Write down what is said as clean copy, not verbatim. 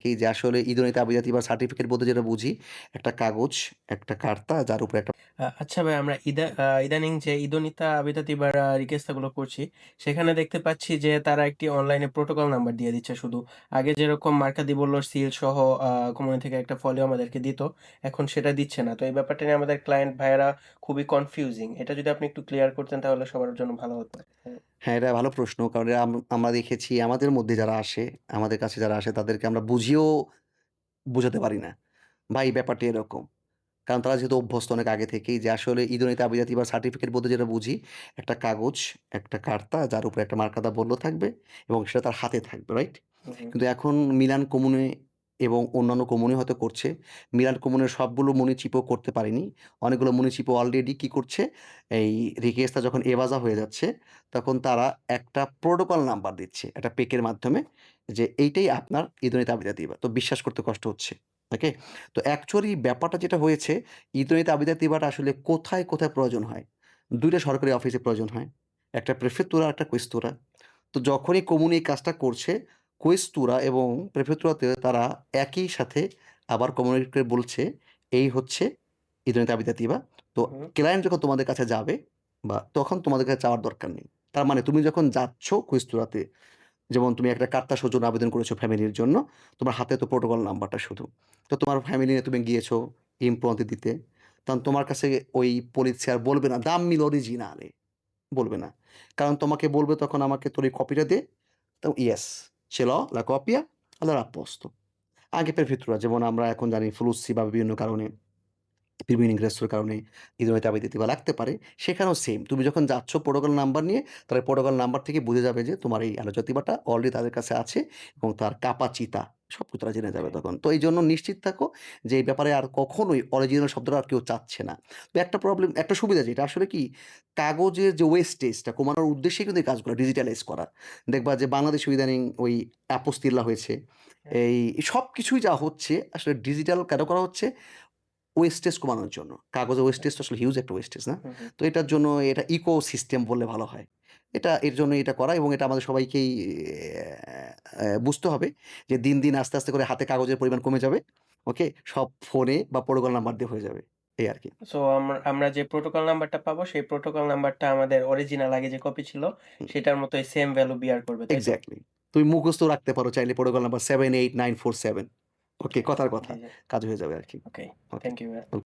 কি যে আসলে ইদনীত আবিদাতি বা সার্টিফিকেট বলতে যেটা বুঝি, একটা কাগজ, একটা কার্তা যার উপরে একটা আচ্ছা ভাই, আমরা ইদানিং যে ইদনিতা আবিদাতি বা রিকেস্তাগুলো করছি, সেখানে দেখতে পাচ্ছি যে তারা একটি অনলাইনে প্রোটোকল নাম্বার দিয়ে দিচ্ছে শুধু। আগে যেরকম মার্কাদি বলল সিল সহ কোম্পানি থেকে একটা ফলিও আমাদেরকে দিত, এখন সেটা দিচ্ছে না। তো এই ব্যাপারটা নিয়ে আমাদের ক্লায়েন্ট ভাইয়েরা খুবই কনফিউজিং। এটা যদি আপনি একটু ক্লিয়ার করতেন তাহলে সবার জন্য ভালো হতো। হ্যাঁ, এটা ভালো প্রশ্ন। কারণ এরা আমরা দেখেছি আমাদের মধ্যে যারা আসে, আমাদের কাছে যারা আসে তাদেরকে আমরা বুঝিয়েও বোঝাতে পারি না। ভাই ব্যাপারটা এরকম। কারণ তারা যেহেতু অভ্যস্ত অনেক আগে থেকেই যে আসলে ইদনীত আবিদাতি বা সার্টিফিকেট বলতে যেটা বুঝি, একটা কাগজ, একটা কার্তা যার উপরে একটা মার্কাদা বর্ণ থাকবে এবং সেটা তার হাতে থাকবে, রাইট? হুম, হুম। কিন্তু এখন মিলান কম্যুনে এবং অন্যান্য কম্যুনি হয়তো করছে। মিলান কম্যুনের সবগুলো মুনিচিপও করতে পারেনি। অনেকগুলো মুনিচিপো অলরেডি কি করছে, এই রিকোয়েস্টটা যখন এভাজা হয়ে যাচ্ছে, তখন তারা একটা প্রোটোকল নাম্বার দিচ্ছে, একটা পেকের মাধ্যমে যে এইটাই আপনার ইদনীত আবিদাতি বা। তো বিশ্বাস করতে কষ্ট হচ্ছে। ওকে? তো অ্যাকচুয়ালি ব্যাপারটা যেটা হয়েছে, ইদনীত আবিদাতি বাটা আসলে কোথায়, কোথায় প্রয়োজন হয়? ২ টা সরকারি অফিসে প্রয়োজন হয়। একটা প্রেফেক্তুরা, একটা কোয়েস্তুরা। তো যখনই কম্যুনি এই কাজটা করছে, কোয়েস্তুরা এবং প্রেফেক্তুরাতে তারা একই সাথে আবার কমিউনিকেট বলছে, এই হচ্ছে ইদনীত আবিদাতিবা। তো হুম, ক্লায়েন্ট যখন তোমাদের কাছে যাবে বা তখন তোমাদের কাছে যাওয়ার দরকার নেই। তার মানে তুমি যখন যাচ্ছ কোয়েস্তুরাতে, যেমন তুমি একটা কার্তা সৌজন্য আবেদন করেছো ফ্যামিলির জন্য, তোমার হাতে তো প্রোটোকল নাম্বারটা শুধু। তো তোমার ফ্যামিলি নিয়ে তুমি গিয়েছো ইমপ্রন্তে দিতে, তখন তোমার কাছে ওই পলিসি আর বলবে না, "দাম্মিল অরিজিনালে" বলবে না। কারণ তোমাকে বলবে তখন, "আমাকে তোর এই কপিটা দে।" তো yes, ce l'ho la copia, allora a posto. Anche per pittura, যেমন আমরা এখন জানি ফ্লুসি বা বিভিন্ন কারণে বিভিন্ন ইনগ্রেসের কারণে ইদনীত আবিদাতি বা লাগতে পারে। সেখানেও সেম। তুমি যখন যাচ্ছ প্রোটোকল নাম্বার নিয়ে, তাহলে প্রোটোকল নাম্বার থেকে বুঝে যাবে যে তোমার এই আলোচতিবাটা অলরেডি তাদের কাছে আছে এবং তার কাপাচিতা সবকিছু তারা জেনে যাবে ওকে। তখন। তো এইজন্য নিশ্চিত থাকো যে এই ব্যাপারে আর কখনোই অরিজিনাল শব্দটা আর কেউ চাচ্ছে না। তো একটা প্রবলেম, একটা সুবিধা যেটা আসলে কি, কাগজের যে ওয়েস্টেজটা কমানোর উদ্দেশ্যেই কিন্তু এই কাজগুলো ডিজিটালাইজ করা। দেখবা যে বাংলাদেশে ইদানিং ওই অ্যাপোস্টিলা হয়েছে। হ্যাঁ। এই সবকিছুই যা হচ্ছে আসলে ডিজিটাল কেন করা হচ্ছে? ওয়েস্টেজ কমানোর জন্য। কাগজের ওয়েস্টেজ তো আসলে হিউজ একটা ওয়েস্টেজ না? হুম, হুম। তো এটার জন্য এটা ইকোসিস্টেম বললে ভালো হয়। এর জন্য এটা করা এবং এটা আমাদের সবাইকেই বুঝতে হবে যে দিন, দিন আস্তে, আস্তে করে হাতে কাগজের পরিমাণ কমে যাবে। ওকে? সব ফোনে বা প্রোটোকল নাম্বার দিয়ে হয়ে যাবে। এই আরকি। সো আমরা যে প্রোটোকল নাম্বারটা পাবো, সেই প্রোটোকল নাম্বারটা আমাদের অরিজিনাল আগে যে কপি ছিল, হুম, সেটার মতোই সেম ভ্যালু বিয়ার করবে, তাই তো? এক্সাক্টলি। তুমি মুখস্থ রাখতে পারো চাইলে প্রোটোকল নাম্বার 78947। ওকে? কথার কথা। জি, জি। কাজ হয়ে যাবে আরকি। ওকে। ওকে। থ্যাংক ইউ ভাইয়া।